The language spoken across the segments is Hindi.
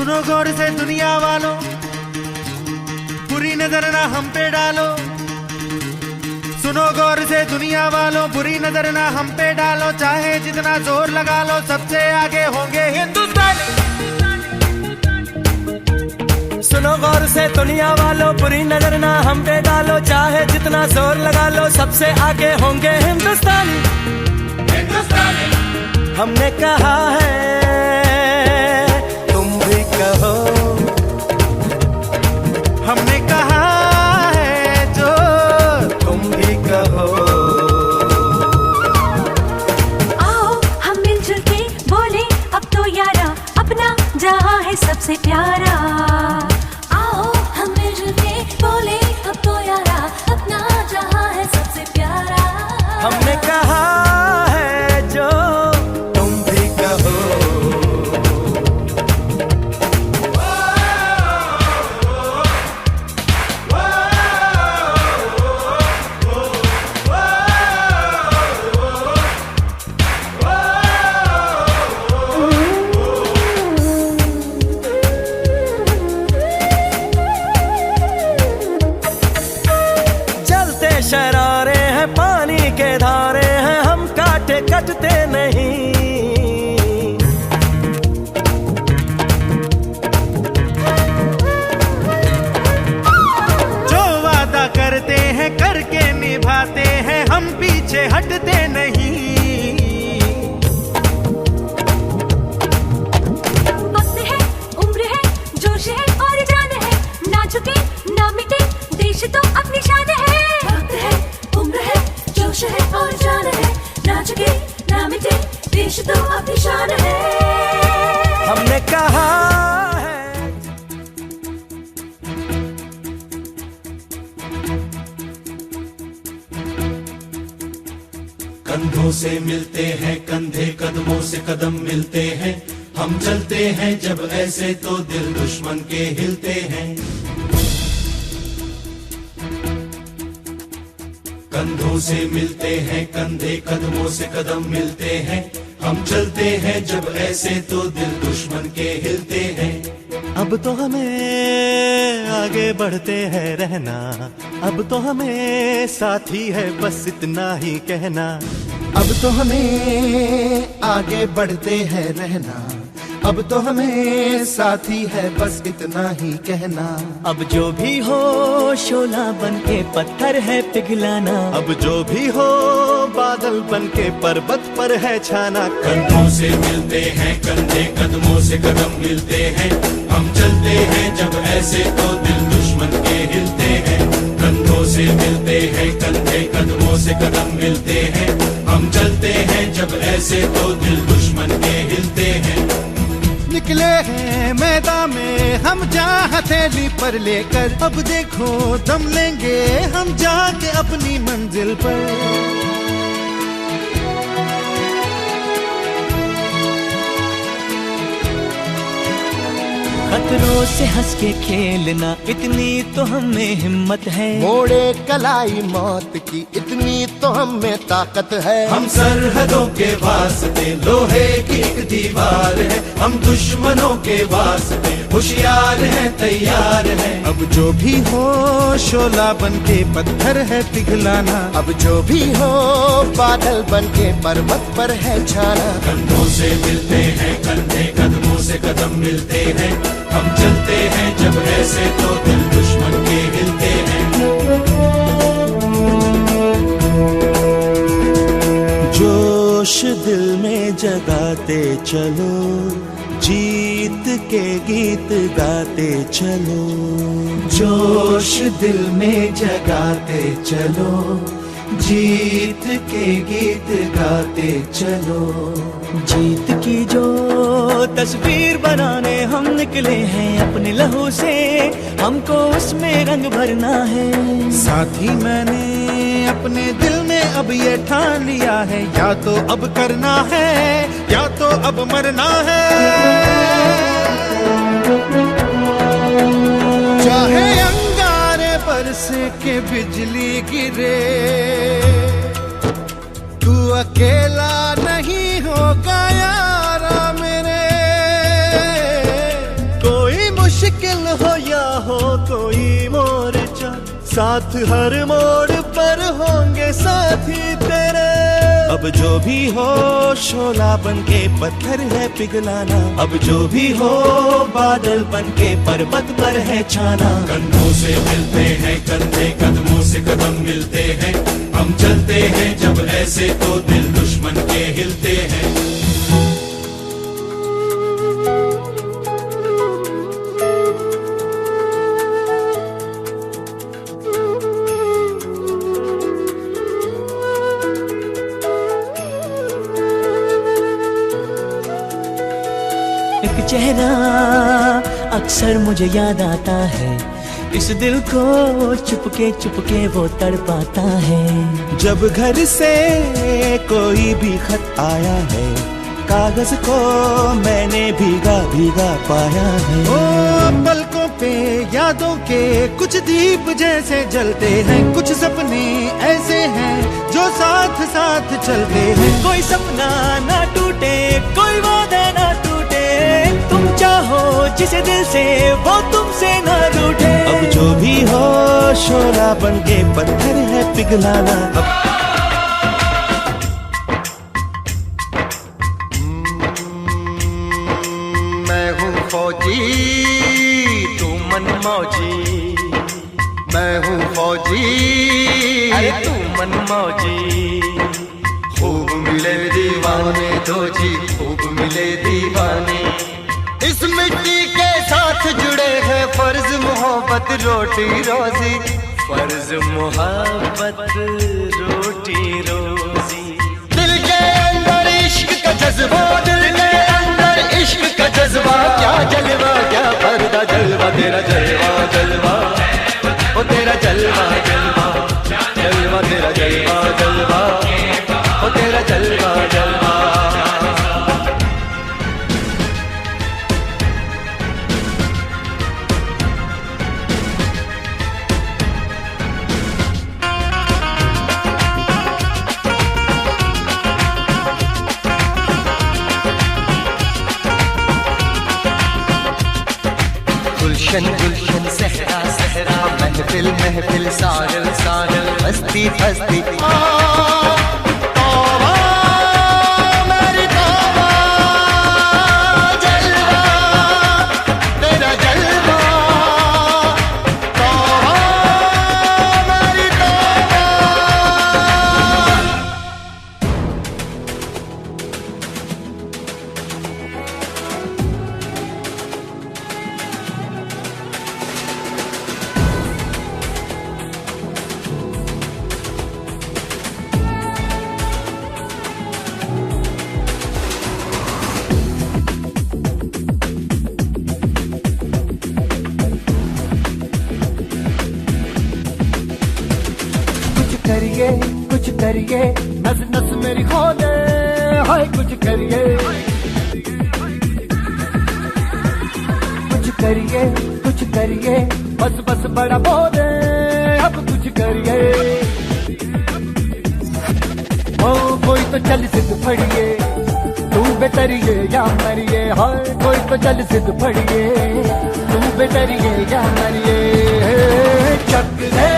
सुनो गौर से दुनिया वालों, बुरी नजर ना हम पे डालो। सुनो गौर से दुनिया वालों, बुरी नजर ना हम पे डालो। चाहे जितना जोर लगा लो, सबसे आगे होंगे हिंदुस्तानी। सुनो गौर से दुनिया वालों, बुरी नजर ना हम पे डालो। चाहे जितना जोर लगा लो, सबसे आगे होंगे हिंदुस्तानी। हमने कहा है, तुम भी कहो। हमने कहा है जो तुम भी कहो। आओ हम मिलजुल के बोले अब तो यारा, अपना जहां है सबसे प्यारा। आओ हम मिलजुल के बोले अब तो यारा, अपना जहां है सबसे प्यारा। हमने कहा है जो तुम भी कहो। जलते शरारे हैं, पानी के धारे हैं, हम काटे कटते नहीं। जो वादा करते हैं करके निभाते हैं, हम पीछे हटते नहीं। वक्त है, उम्र है, जोश है और जान है, ना झुके ना मिटे देश तो अपनी शान है। वक्त है, उम्र है, जोश है और जान है, ना झुके ना मिटे देश तो अपनी शान है। हमने कहा है। कंधों से मिलते हैं कंधे, कदमों से कदम मिलते हैं। हम चलते हैं जब ऐसे तो दिल दुश्मन के हिलते हैं। कंधों से मिलते हैं कंधे, कदमों से कदम मिलते हैं। हम चलते हैं जब ऐसे तो दिल दुश्मन के हिलते हैं। अब तो हमें आगे बढ़ते हैं रहना, अब तो हमें साथी है बस इतना ही कहना। अब तो हमें आगे बढ़ते हैं रहना, अब तो हमें साथी है बस इतना ही कहना। अब जो भी हो शोला बन के पत्थर है पिघलाना। अब जो भी हो बादल बन के पर्वत पर है छाना। कंधों से मिलते हैं कंधे, कदमों से कदम मिलते हैं। हम चलते हैं जब ऐसे तो दिल दुश्मन के हिलते हैं। कंधों से मिलते हैं कंधे, कदमों से कदम मिलते हैं। हम चलते हैं जब ऐसे तो दिल दुश्मन के हिलते हैं। निकले हैं मैदान में हम जहाँ हथेली पर लेकर, अब देखो दम लेंगे हम जाके अपनी मंजिल पर। खतरों से हंस के खेलना, इतनी तो हमें हिम्मत है। मोड़े कलाई मौत की, इतनी तो हमें ताकत है। हम सरहदों के वास्ते लोहे की एक दीवार है। हम दुश्मनों के वास्ते होशियार हैं, तैयार हैं। अब जो भी हो शोला बन के पत्थर है पिघलाना। अब जो भी हो बादल बन के पर्वत पर है छाना। कंधों से मिलते हैं कंधे, कदमों से कदम मिलते हैं। हम चलते हैं जब ऐसे तो दिल दुश्मन के हिलते हैं। जोश दिल में जगाते चलो, जीत के गीत गाते चलो। जोश दिल में जगाते चलो, जीत के गीत गाते चलो। जीत की जो तस्वीर बनाने हम निकले हैं अपने लहू से, हमको उसमें रंग भरना है। साथी मैंने अपने दिल में अब ये ठान लिया है, या तो अब करना है या तो अब मरना है। चाहे अंगारे बरसे के बिजली गिरे, तू अकेला नहीं होगा यारा मेरे। साथ हर मोड़ पर होंगे साथी तेरे। अब जो भी हो शोला बन के पत्थर है पिघलाना, अब जो भी हो बादल बन के पर्वत पर है छाना। कंधों से मिलते हैं कंधे, कदमों से कदम मिलते हैं, हम चलते हैं जब ऐसे तो दिल दुश्मन के हिलते हैं। एक चेहरा अक्सर मुझे याद आता है, इस दिल को चुपके वो तड़पाता है। जब घर से कोई भी खत आया है, कागज को मैंने भीगा पाया है। ओ पलकों पे यादों के कुछ दीप जैसे जलते हैं, कुछ सपने ऐसे हैं जो साथ साथ चलते हैं। कोई सपना ना टूटे, कोई वादा ना टूटे, तुम चाहो जिसे दिल से वो तुमसे ना रूठे। अब जो भी हो शोला बन के पत्थर है पिघलाना। मैं हूँ फौजी तू मनमौजी, मैं हूँ फौजी अरे तू मनमौजी। खूब मिले दीवाने दो जी, खूब मिले दीवाने। इस मिट्टी के साथ जुड़े हैं फर्ज मोहब्बत रोटी रोजी, फर्ज मोहब्बत रोटी रोजी। दिल के अंदर इश्क का जज्बा, दिल के अंदर इश्क का जज्बा। क्या जलवा क्या पर्दा जलवा, तेरा जलवा जलवा ओ तेरा जलवा जलवा, जलवा तेरा जलवा जलवा ओ तेरा जलवा जलवा। गुलशन गुलशन सहरा सहरा, महफिल महफिल साहिल साहिल, हस्ती हस्ती कुछ करिए नस नस मेरी खोले, हाय कुछ करिए कुछ करिए बस बस बड़ा बोले, अब कुछ करिए। ओ कोई तो चल सिद्ध फड़िए, तू बेतरिए या मरिए, हाय कोई तो चल सिद्ध फड़िए, तू बेतरिए या मरिए। चक दे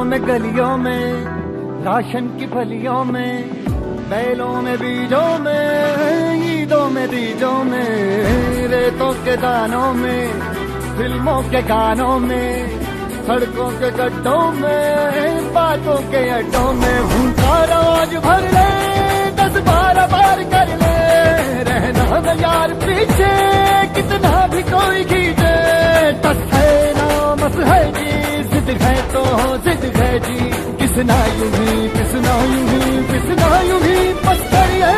में गलियों में, राशन की फलियों में, बैलों में बीजों में, ईदों में दीजों में, रेतों के दानों में, फिल्मों के गानों में, सड़कों के गड्ढों में, बातों के अड्डों में। भूखा रोज भर ले 10-12 बार कर ले, रहना न यार पीछे कितना भी कोई खींचे। टस है ना मस है जी, जिद है तो जिद है जी, किसना यूं ही पिसना यूं ही पिसना यूं ही बस करिए।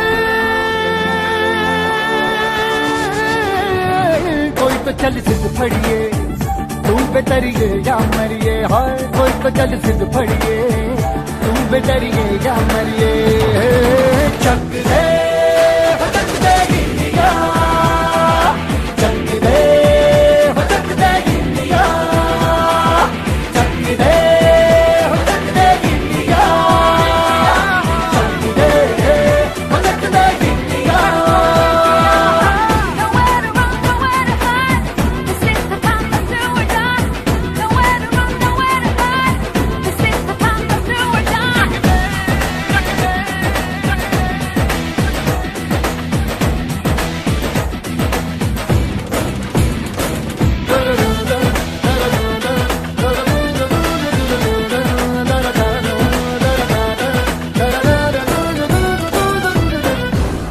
कोई तो चल जिद फड़िए, तू बेतरिए या मरिए। हाय कोई तो चल जिद फड़िए, तू बेतरिए या मरिए। चक दे हो चक दे गिलिया, चक दे हो चक दे गिलिया, चक दे हो चक दे गिलिया, चक दे हो चक दे गिलिया। Nowhere to run, nowhere to hide. This is the time to do or die. Nowhere to run, nowhere to hide. This is the time to do or die.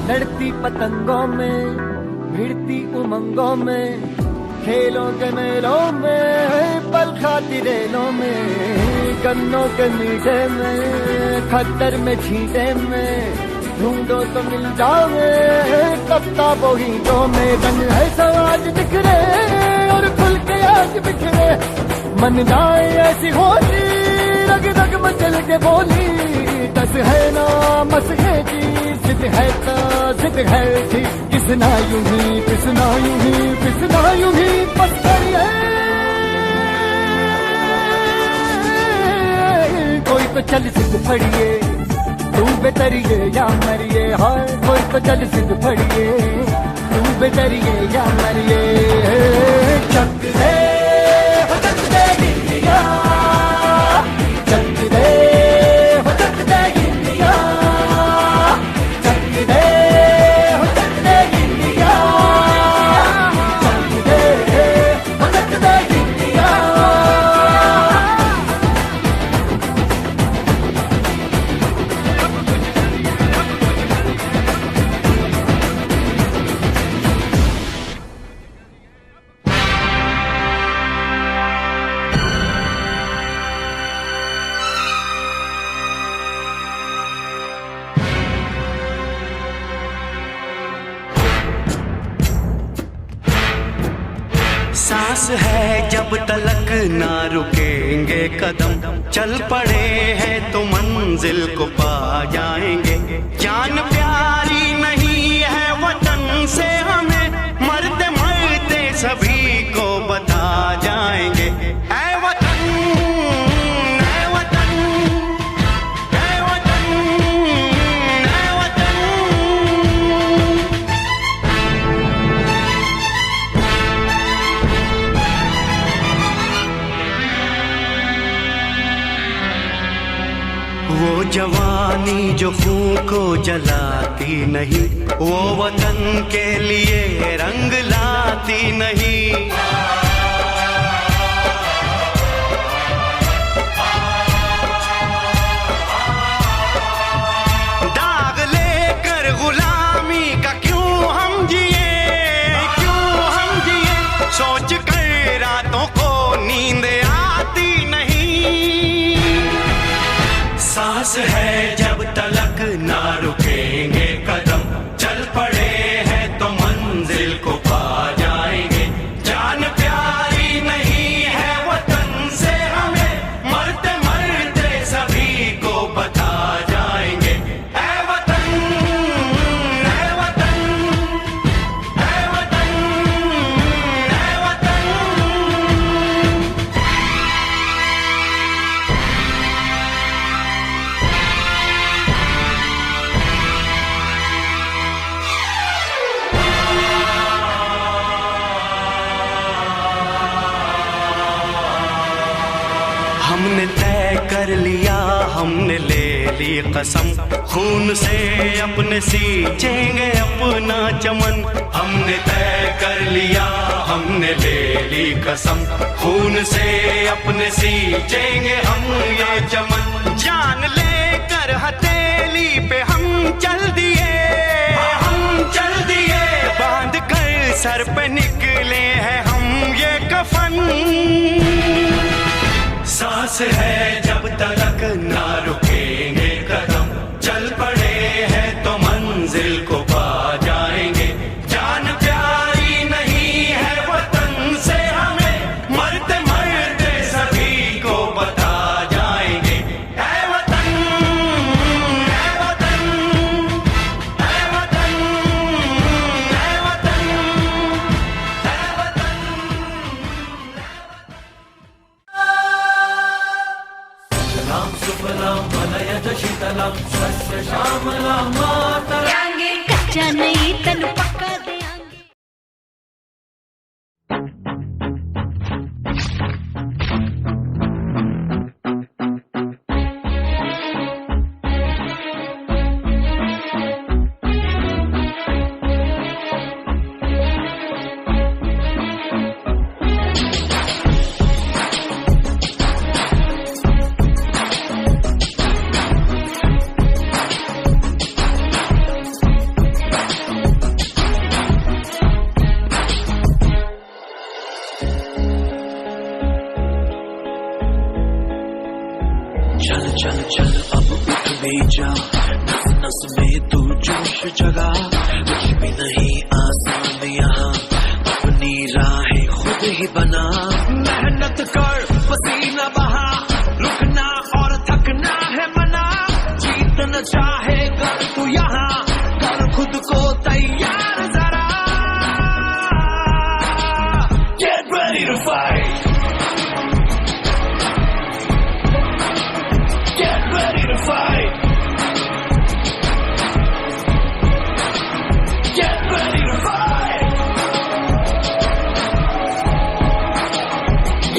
लड़ती पतंगों में, भिड़ती उमंगों में, खेलों के मेलों में, पल खाती रेलों में, गन्नों के मीठे में, खद्दर में छींटे में, ढूंढो तो मिल जाओगे किताबों हीटों में। रंग है समाज बिखरे और खुल के आज बिखरे, मन जाए ऐसी होली, रग रग मचल के बोली। दस है ना मस है जी, जिद है तो जिद है जी, किसना यूं ही पिसना यूं ही पिसना यूं ही बस करिए। कोई तो चल जिद फड़िए, तू बेतरिए या मरिए। हाय कोई तो चल जिद फड़िए, तू बेतरिए या मरिए। चक दे हो चक दे गिलिया, चक दे हो चक दे गिलिया, चक दे हो चक दे गिलिया, चक दे हो चक दे गिलिया। सांस है जब तलक ना रुकेंगे कदम, चल पड़े हैं तो मंजिल को पा जाएंगे। जान प्यारी नहीं है वतन से हमें, मरते मरते सभी को बता जाएंगे। ऐ वतन, ऐ वतन, ऐ वतन, ऐ वतन। वो जवानी जो खून को जलाती नहीं, वो वतन के लिए रंग लाती नहीं। दाग लेकर गुलामी का क्यों हम जिए, क्यों हम जिए, सोच कर रातों को नींद आती नहीं। सांस है जब तलक ना रुकेंगे कदम, चल पड़े हैं तो मंजिल को पा जाएंगे। जान प्यारी नहीं है वतन से हमें, मरते मरते सभी को बता जाएंगे। ऐ वतन, ऐ वतन, ऐ वतन, ऐ वतन। हमने तय कर लिया, हमने ले ली कसम, खून से अपने सींचेंगे अपना चमन। हमने तय कर लिया, हमने ले ली कसम, खून से अपने सींचेंगे हम ये चमन। जान लेकर हथेली पे हम चल दिए, हम चल दिए, बांध कर सर पे निकले हैं हम ये कफन। सांस है जब तक ना रुकेंगे कदम, चल पड़े हैं तो मंजिल को पा जाएंगे। जान प्यारी नहीं है वतन से हमें, मरते मरते सभी को बता जाएंगे। ऐ वतन, ऐ वतन, ऐ वतन, ऐ वतन, ऐ वतन। राम सुफलाम मलयज शीतलाम सस्य श्यामलाम मातरम। कच्चा नहीं तन पक्का दे चल चल चल अब उठ भी जा, नस नस में तू जोश जगा। कुछ भी नहीं आसान यहाँ, अपनी राहें खुद ही बना। मेहनत कर पसीना बहा, रुकना और थकना है मना। जीतना चाहे कर तू यहाँ, कर खुद को तैयार जरा। Get ready to fight. Get ready to fight. Get ready to fight.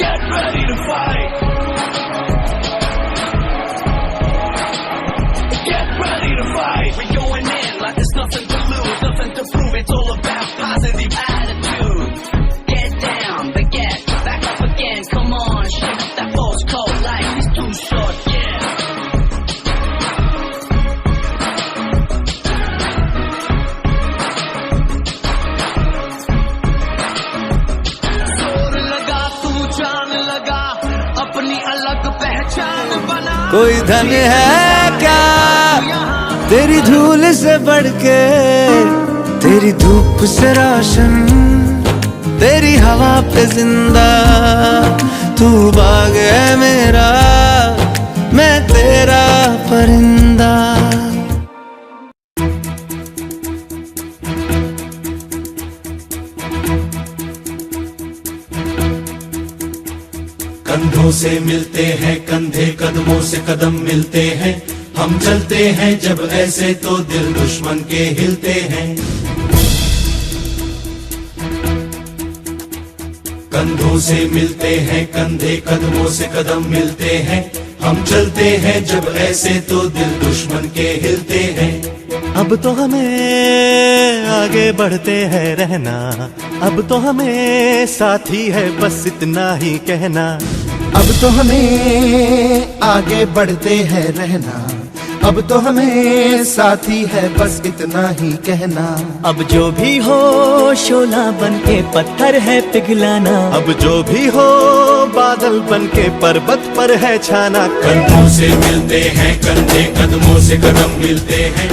Get ready to fight. Get ready to fight. We're going in like there's nothing to lose, nothing to prove. It's all about positive attitude. Get down, but get back up again. Come on, shake up that false cold. Life is too short, yeah. जोर लगा तू जान लगा, अपनी अलग पहचान बना। कोई धन है क्या तेरी धूल से बढ़ के, तेरी धूप से रोशन, तेरी हवा पे जिंदा। तू बाग है मेरा, मैं तेरा परिंदा। कंधों से मिलते हैं कंधे, कदमों से कदम मिलते हैं। हम चलते हैं जब ऐसे तो दिल दुश्मन के हिलते हैं। कंधों से मिलते हैं कंधे, कदमों से कदम मिलते हैं। हम चलते हैं जब ऐसे तो दिल दुश्मन के हिलते हैं। अब तो हमें आगे बढ़ते हैं रहना, अब तो हमें साथी है बस इतना ही कहना। अब तो हमें आगे बढ़ते हैं रहना, अब तो हमें साथी है बस इतना ही कहना। अब जो भी हो शोला बन के पत्थर है पिघलाना, अब जो भी हो बादल बन के पर्वत पर है छाना। कंधों से मिलते हैं कंधे, कदमों से कदम मिलते हैं।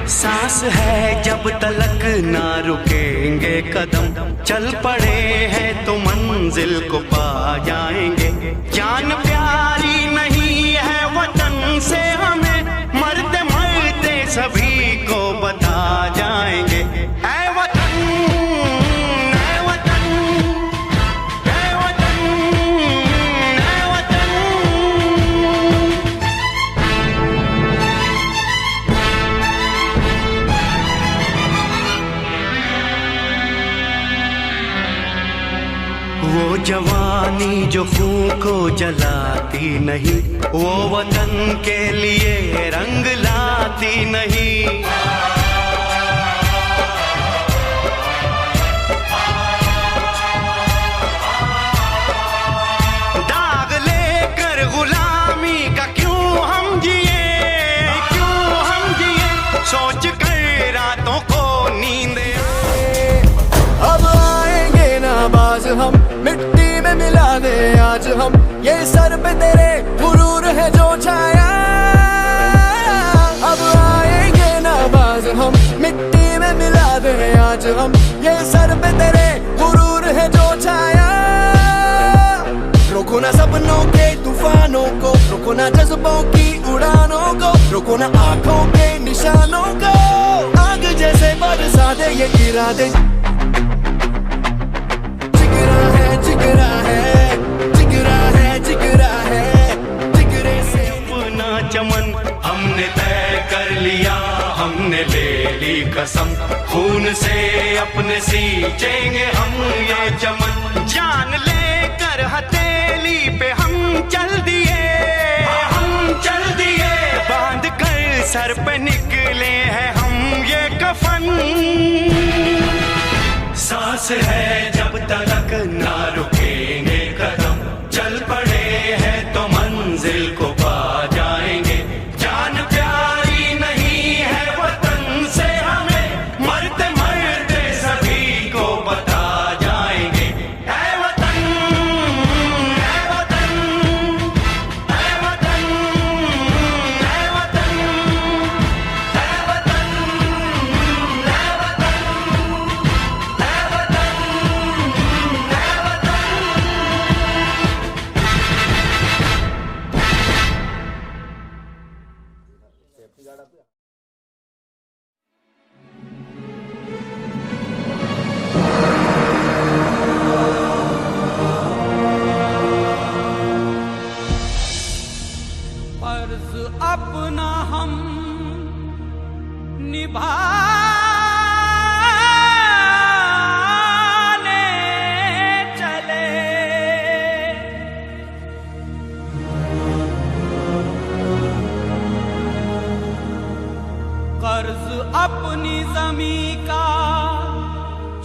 सांस है जब तलक ना रुकेंगे कदम, चल पड़े हैं तो मंजिल को पा जाएंगे। जान प्यारी नहीं है वतन से हमें, मरते मरते सभी को बता जाएंगे। ऐ वतन, ऐ वतन, ऐ वतन, ऐ वतन। वो जवानी जो खून को जलाती नहीं, वो वतन के लिए रंग लाती नहीं। दाग लेकर गुलामी का क्यों हम जिए, क्यों हम आज हम, ये सर पे तेरे गुरूर है जो छाया। अब आएंगे नाबाज हम, मिट्टी में मिला दे आज हम, ये सर पे तेरे गुरूर है जो छाया। रोको ना सपनों के तूफानों को, रोको ना जज्बों की उड़ानों को, रोको ना आंखों के निशानों को। आग जैसे बरसा दे ये इरादे, जिगरा है जिगरा है जिगरा है जिगरा है, जिगरे से अपना चमन हमने तय कर लिया, हमने ले ली कसम, खून से अपने सींचेंगे हम ये चमन। जान लेकर हथेली पे हम चल दिए, हम चल दिए, बांध कर सर पे निकले हैं हम ये कफन। सांस है जब तक ना रुकेंगे कदम, चल पड़े हैं तो मंजिल को पा जाएंगे। जान प्यारी नहीं है वतन से हमें, मरते मरते सभी को बता जाएंगे। ऐ वतन, ऐ वतन, ऐ वतन, ऐ वतन, ऐ वतन, ऐ वतन, ऐ वतन, ऐ वतन। फर्ज अपना हम निभाने चले, कर्ज अपनी जमी का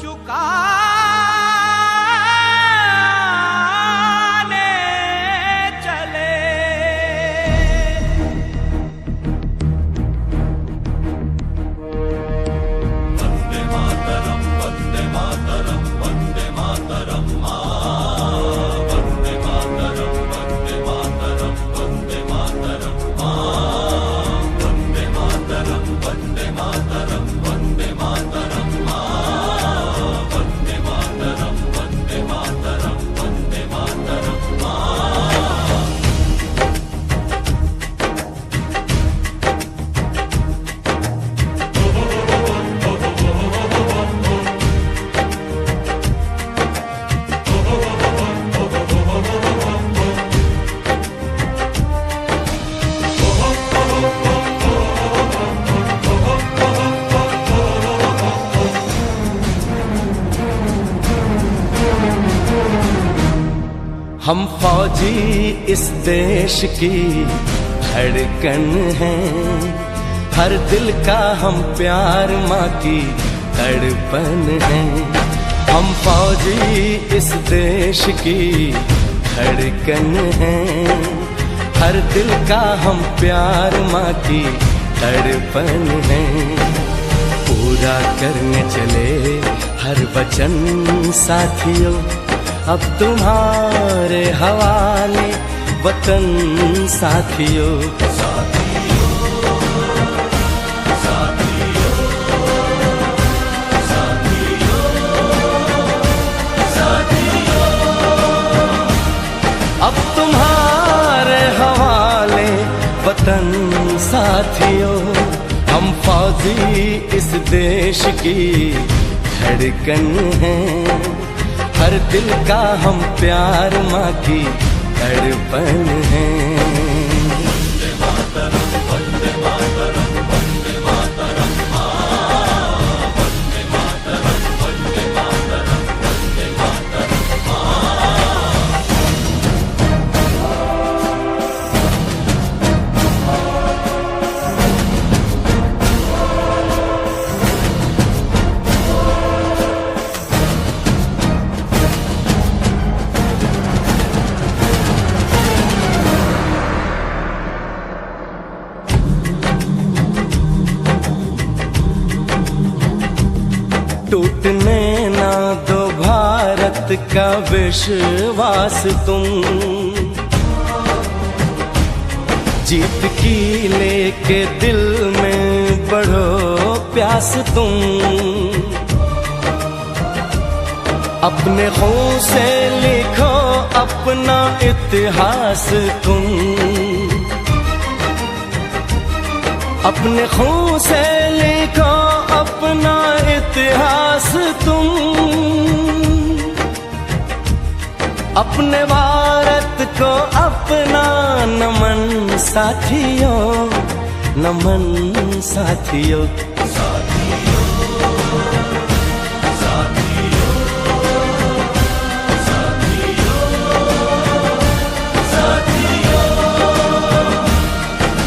चुकाने चले। वंदे मातरम, वंदे मातरम, वंदे मातरम मां, वंदे मातरम, वंदे मातरम, वंदे मातरम मां, वंदे मातरम, वंदे मातरम, वंदे मातरम मां, वंदे मातरम, वंदे मातरम, वंदे मातरम मां। हम फौजी इस देश की धड़कन हैं, हर दिल का हम प्यार माँ की तड़पन हैं। हम फौजी इस देश की धड़कन हैं, हर दिल का हम प्यार माँ की तड़पन हैं। पूरा करने चले हर वचन साथियों, अब तुम्हारे हवाले वतन साथियों। अब तुम्हारे हवाले वतन साथियों। हम फौजी इस देश की धड़कन हैं, हर दिल का हम प्यार माँ की तड़पन हैं। का विश्वास तुम, जीत की लेके दिल में बढ़ो प्यास तुम, अपने खून से लिखो अपना इतिहास तुम, अपने खून से लिखो अपना इतिहास तुम, अपने भारत को अपना नमन साथियों, नमन साथियों।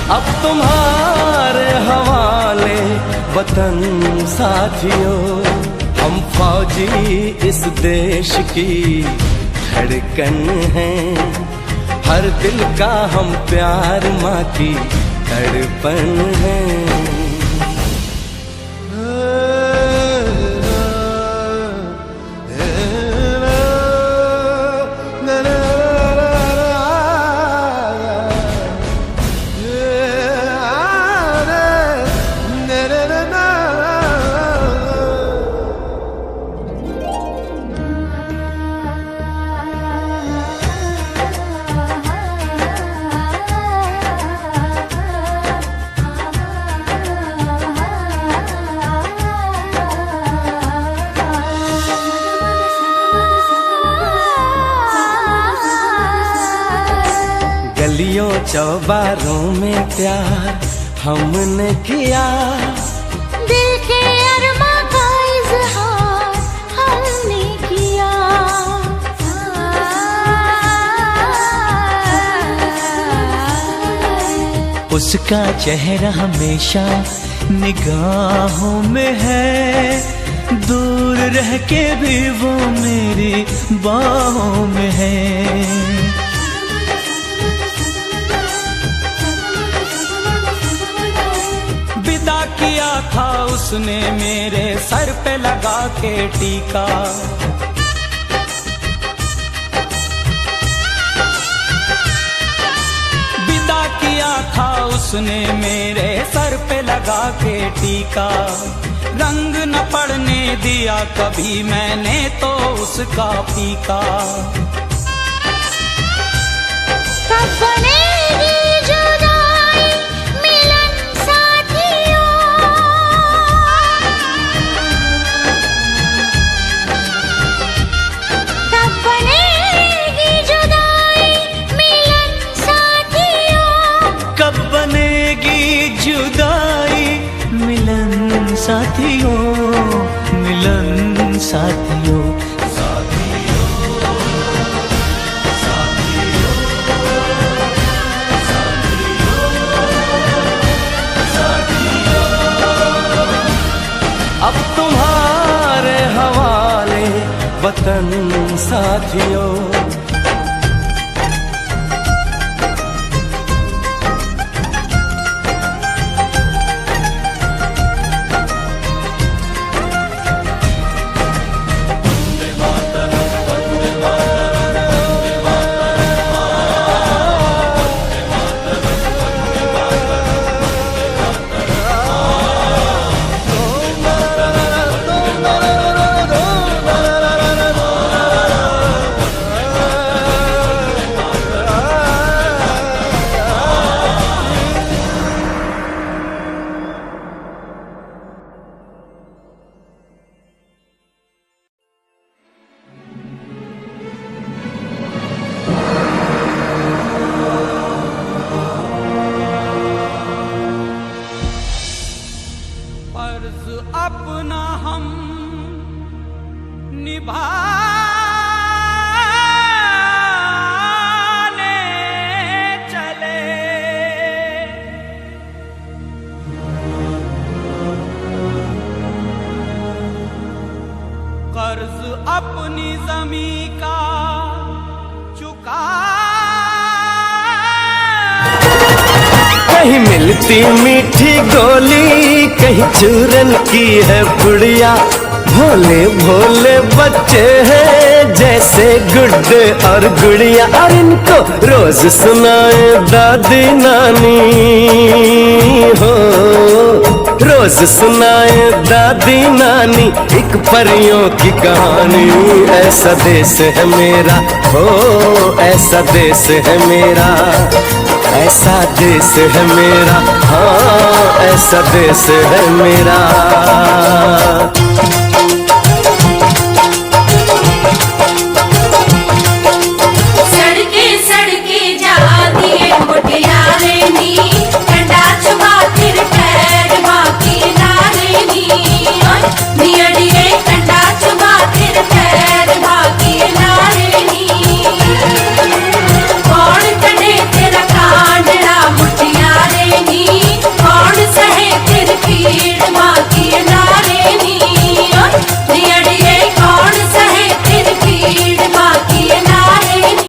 अब तुम्हारे हवाले वतन साथियों, हम फौजी इस देश की धड़कन हैं, हर दिल का हम प्यार माँ की तड़पन है। गलियों चौबारों में प्यार हमने किया, दिल के अरमा का इजहार हमने किया, उसका चेहरा हमेशा निगाहों में है, दूर रह के भी वो मेरी बाहों में है। किया था उसने मेरे सर पे लगा के टीका, विदा किया था उसने मेरे सर पे लगा के टीका, रंग न पड़ने दिया कभी मैंने तो उसका फीका। कब बनेगी जुदाई मिलन साथियों, कब बनेगी जुदाई मिलन साथियों, कब बनेगी जुदाई मिलन साथियों, मिलन साथियों। अब तुम्हारे हवाले वतन साथियों, फर्ज अपना हम निभाने चले, कर्ज अपनी ज़मीं का चुका, कहीं मिलती मीठी गोली, कहीं चूरन की है पुड़िया, भोले भोले बच्चे हैं जैसे गुड्डे और गुड़िया, और इनको रोज सुनाए दादी नानी हो, रोज सुनाए दादी नानी एक परियों की कहानी। ऐसा देश है मेरा हो, ऐसा देश है मेरा, ऐसा देश है मेरा, हाँ ऐसा देश है मेरा।